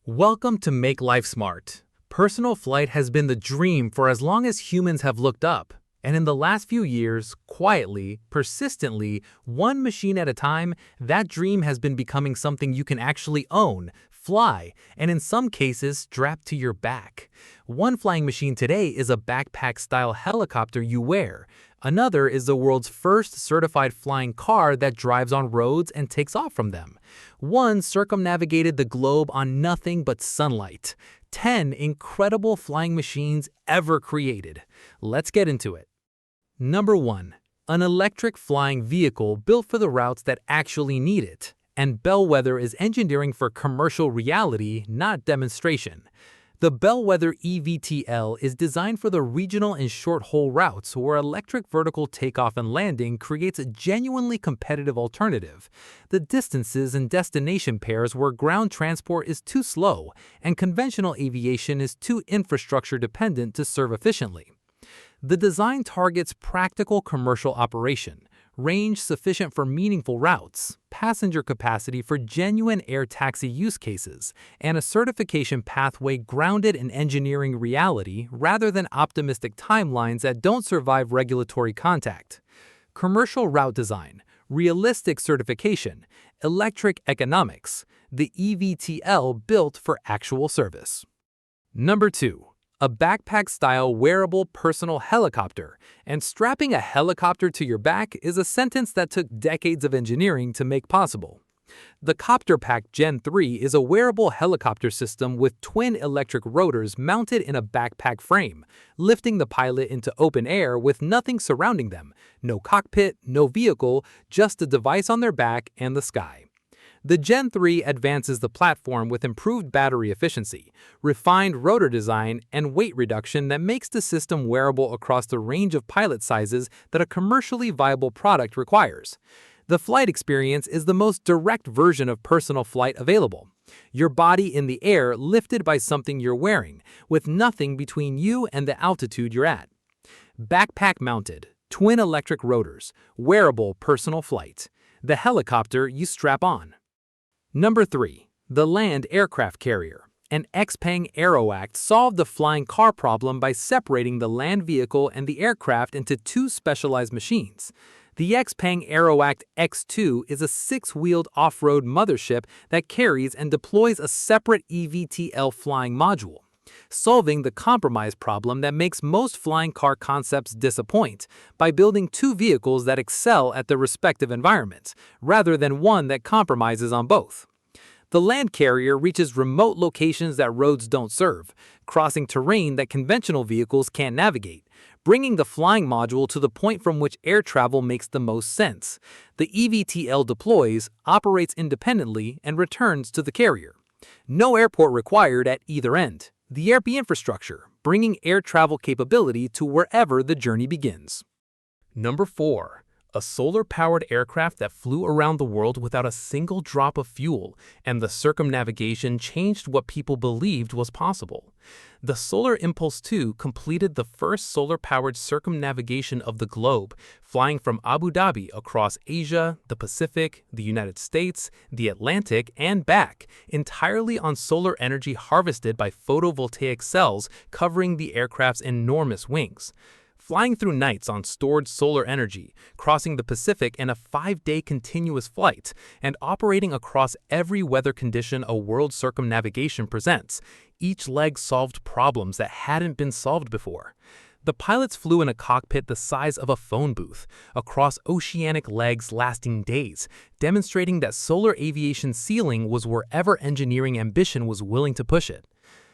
Welcome to Make Life Smart. Personal flight has been the dream for as long as humans have looked up. And in the last few years, quietly, persistently, one machine at a time, that dream has been becoming something you can actually own, fly, and in some cases, strap to your back. One flying machine today is a backpack-style helicopter you wear. Another is the world's first certified flying car that drives on roads and takes off from them. One circumnavigated the globe on nothing but sunlight. 10 incredible flying machines ever created. Let's get into it. Number 1. An electric flying vehicle built for the routes that actually need it. And Bellwether is engineering for commercial reality, not demonstration. The Bellwether eVTOL is designed for the regional and short-haul routes where electric vertical takeoff and landing creates a genuinely competitive alternative. The distances and destination pairs where ground transport is too slow and conventional aviation is too infrastructure-dependent to serve efficiently. The design targets practical commercial operation, range sufficient for meaningful routes, passenger capacity for genuine air taxi use cases, and a certification pathway grounded in engineering reality rather than optimistic timelines that don't survive regulatory contact. Commercial route design, realistic certification, electric economics, the eVTOL built for actual service. Number 2. A backpack-style wearable personal helicopter, and strapping a helicopter to your back is a sentence that took decades of engineering to make possible. The CopterPack Gen 3 is a wearable helicopter system with twin electric rotors mounted in a backpack frame, lifting the pilot into open air with nothing surrounding them, no cockpit, no vehicle, just a device on their back and the sky. The Gen 3 advances the platform with improved battery efficiency, refined rotor design, and weight reduction that makes the system wearable across the range of pilot sizes that a commercially viable product requires. The flight experience is the most direct version of personal flight available. Your body in the air lifted by something you're wearing, with nothing between you and the altitude you're at. Backpack-mounted, twin electric rotors, wearable personal flight. The helicopter you strap on. Number 3. The Land Aircraft Carrier. An XPENG AEROHT solved the flying car problem by separating the land vehicle and the aircraft into two specialized machines. The XPENG AEROHT X2 is a 6-wheeled off-road mothership that carries and deploys a separate eVTOL flying module, solving the compromise problem that makes most flying car concepts disappoint by building two vehicles that excel at their respective environments, rather than one that compromises on both. The land carrier reaches remote locations that roads don't serve, crossing terrain that conventional vehicles can't navigate, bringing the flying module to the point from which air travel makes the most sense. The eVTOL deploys, operates independently, and returns to the carrier. No airport required at either end. The air infrastructure, bringing air travel capability to wherever the journey begins. Number 4. A solar-powered aircraft that flew around the world without a single drop of fuel, and the circumnavigation changed what people believed was possible. The Solar Impulse 2 completed the first solar-powered circumnavigation of the globe, flying from Abu Dhabi across Asia, the Pacific, the United States, the Atlantic, and back, entirely on solar energy harvested by photovoltaic cells covering the aircraft's enormous wings. Flying through nights on stored solar energy, crossing the Pacific in a 5-day continuous flight, and operating across every weather condition a world circumnavigation presents, each leg solved problems that hadn't been solved before. The pilots flew in a cockpit the size of a phone booth, across oceanic legs lasting days, demonstrating that solar aviation's ceiling was wherever engineering ambition was willing to push it.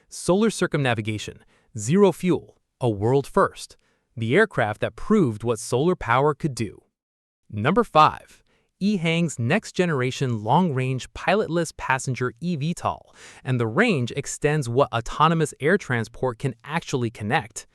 Solar circumnavigation, zero fuel, a world first. The aircraft that proved what solar power could do. Number 5. EHang's next-generation long-range pilotless passenger eVTOL, and the range extends what autonomous air transport can actually connect.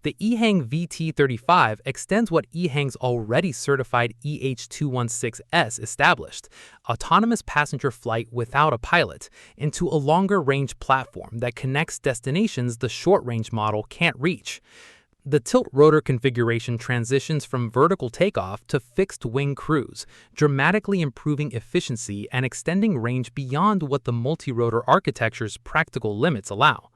The EHang VT35 extends what EHang's already certified EH216S established, autonomous passenger flight without a pilot, into a longer-range platform that connects destinations the short-range model can't reach. The tilt-rotor configuration transitions from vertical takeoff to fixed-wing cruise, dramatically improving efficiency and extending range beyond what the multi-rotor architecture's practical limits allow.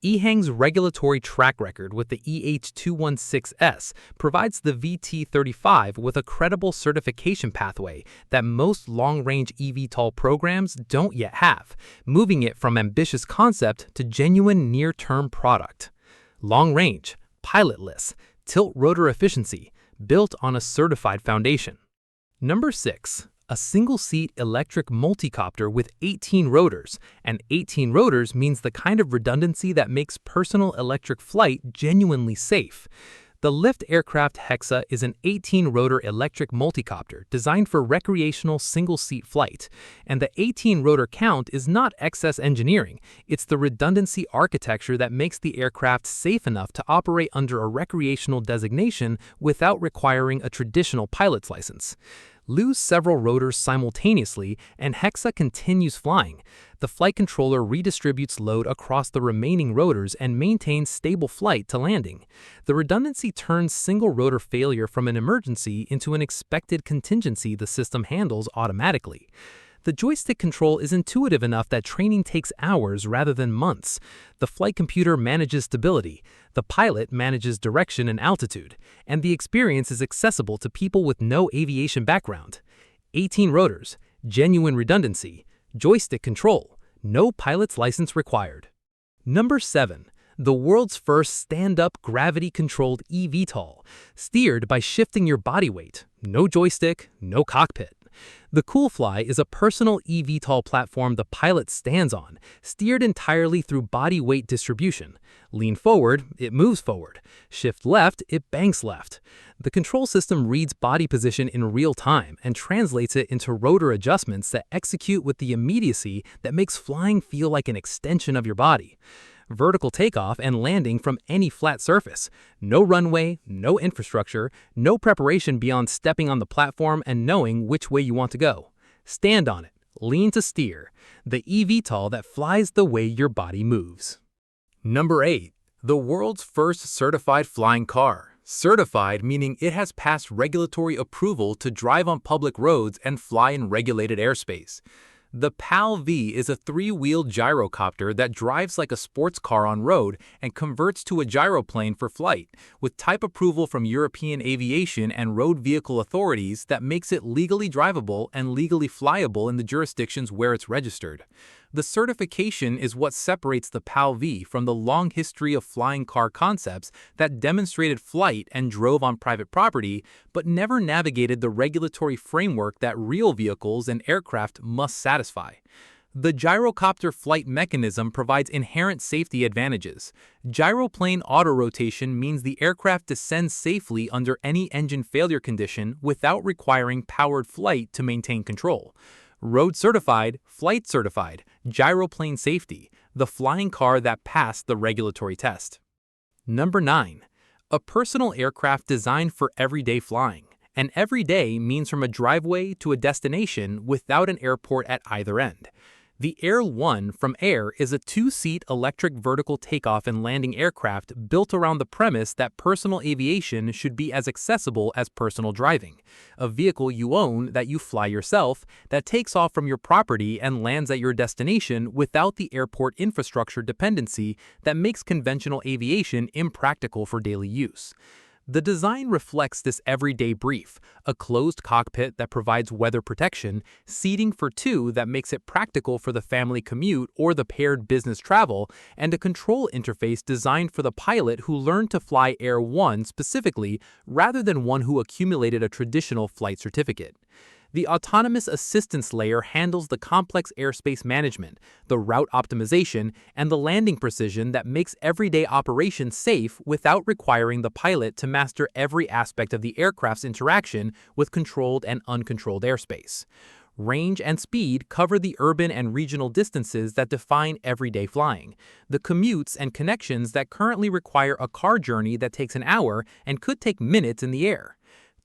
EHang's regulatory track record with the EH216S provides the VT35 with a credible certification pathway that most long-range eVTOL programs don't yet have, moving it from ambitious concept to genuine near-term product. Long-range, pilotless, tilt-rotor efficiency, built on a certified foundation. Number 6. A single-seat electric multicopter with 18 rotors, and 18 rotors means the kind of redundancy that makes personal electric flight genuinely safe. The Lift Aircraft HEXA is an 18-rotor electric multicopter designed for recreational single-seat flight, and the 18-rotor count is not excess engineering, it's the redundancy architecture that makes the aircraft safe enough to operate under a recreational designation without requiring a traditional pilot's license. Lose several rotors simultaneously, and HEXA continues flying. The flight controller redistributes load across the remaining rotors and maintains stable flight to landing. The redundancy turns single rotor failure from an emergency into an expected contingency the system handles automatically. The joystick control is intuitive enough that training takes hours rather than months. The flight computer manages stability, the pilot manages direction and altitude, and the experience is accessible to people with no aviation background. 18 rotors, genuine redundancy, joystick control, no pilot's license required. Number 7. The world's first stand-up gravity-controlled eVTOL, steered by shifting your body weight, no joystick, no cockpit. The CoolFly is a personal eVTOL platform the pilot stands on, steered entirely through body weight distribution. Lean forward, it moves forward. Shift left, it banks left. The control system reads body position in real time and translates it into rotor adjustments that execute with the immediacy that makes flying feel like an extension of your body. Vertical takeoff and landing from any flat surface. No runway, no infrastructure, no preparation beyond stepping on the platform and knowing which way you want to go. Stand on it, lean to steer. The eVTOL that flies the way your body moves. Number 8. The world's first certified flying car. Certified meaning it has passed regulatory approval to drive on public roads and fly in regulated airspace. The PAL-V is a 3-wheeled gyrocopter that drives like a sports car on road and converts to a gyroplane for flight, with type approval from European aviation and road vehicle authorities that makes it legally drivable and legally flyable in the jurisdictions where it's registered. The certification is what separates the PAL-V from the long history of flying car concepts that demonstrated flight and drove on private property, but never navigated the regulatory framework that real vehicles and aircraft must satisfy. The gyrocopter flight mechanism provides inherent safety advantages. Gyroplane autorotation means the aircraft descends safely under any engine failure condition without requiring powered flight to maintain control. Road certified, flight certified, gyroplane safety, the flying car that passed the regulatory test. Number 9. A personal aircraft designed for everyday flying. And everyday means from a driveway to a destination without an airport at either end. The Air 1 from Air is a 2-seat electric vertical takeoff and landing aircraft built around the premise that personal aviation should be as accessible as personal driving. A vehicle you own that you fly yourself, that takes off from your property and lands at your destination without the airport infrastructure dependency that makes conventional aviation impractical for daily use. The design reflects this everyday brief: a closed cockpit that provides weather protection, seating for 2 that makes it practical for the family commute or the paired business travel, and a control interface designed for the pilot who learned to fly Air 1 specifically rather than one who accumulated a traditional flight certificate. The autonomous assistance layer handles the complex airspace management, the route optimization, and the landing precision that makes everyday operations safe without requiring the pilot to master every aspect of the aircraft's interaction with controlled and uncontrolled airspace. Range and speed cover the urban and regional distances that define everyday flying, the commutes and connections that currently require a car journey that takes an hour and could take minutes in the air.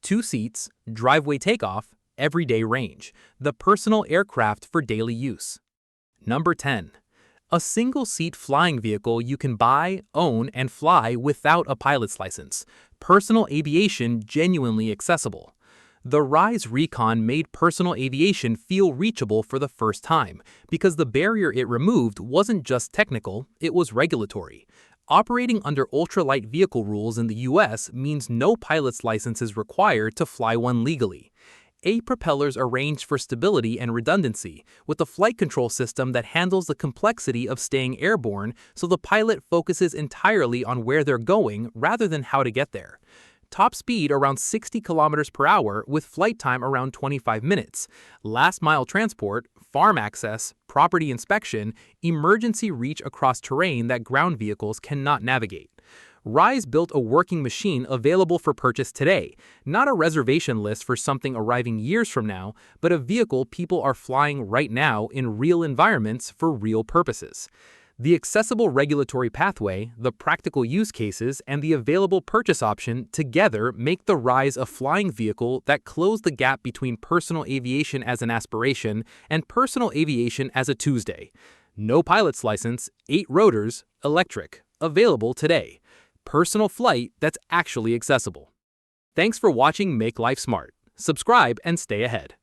2 seats, driveway takeoff, everyday range, the personal aircraft for daily use. Number 10. a single-seat flying vehicle you can buy, own, and fly without a pilot's license. Personal aviation genuinely accessible. The RYSE Recon made personal aviation feel reachable for the first time, because the barrier it removed wasn't just technical, it was regulatory. Operating under ultralight vehicle rules in the US means no pilot's license is required to fly one legally. Propellers arranged for stability and redundancy, with a flight control system that handles the complexity of staying airborne so the pilot focuses entirely on where they're going rather than how to get there. Top speed around 60 kilometers per hour with flight time around 25 minutes. Last mile transport, farm access, property inspection, emergency reach across terrain that ground vehicles cannot navigate. RYSE built a working machine available for purchase today, not a reservation list for something arriving years from now, but a vehicle people are flying right now in real environments for real purposes. The accessible regulatory pathway, the practical use cases, and the available purchase option together make the RYSE a flying vehicle that close the gap between personal aviation as an aspiration and personal aviation as a Tuesday. No pilot's license, 8 rotors, electric, available today. Personal flight that's actually accessible. Thanks for watching Make Life Smart. Subscribe and stay ahead.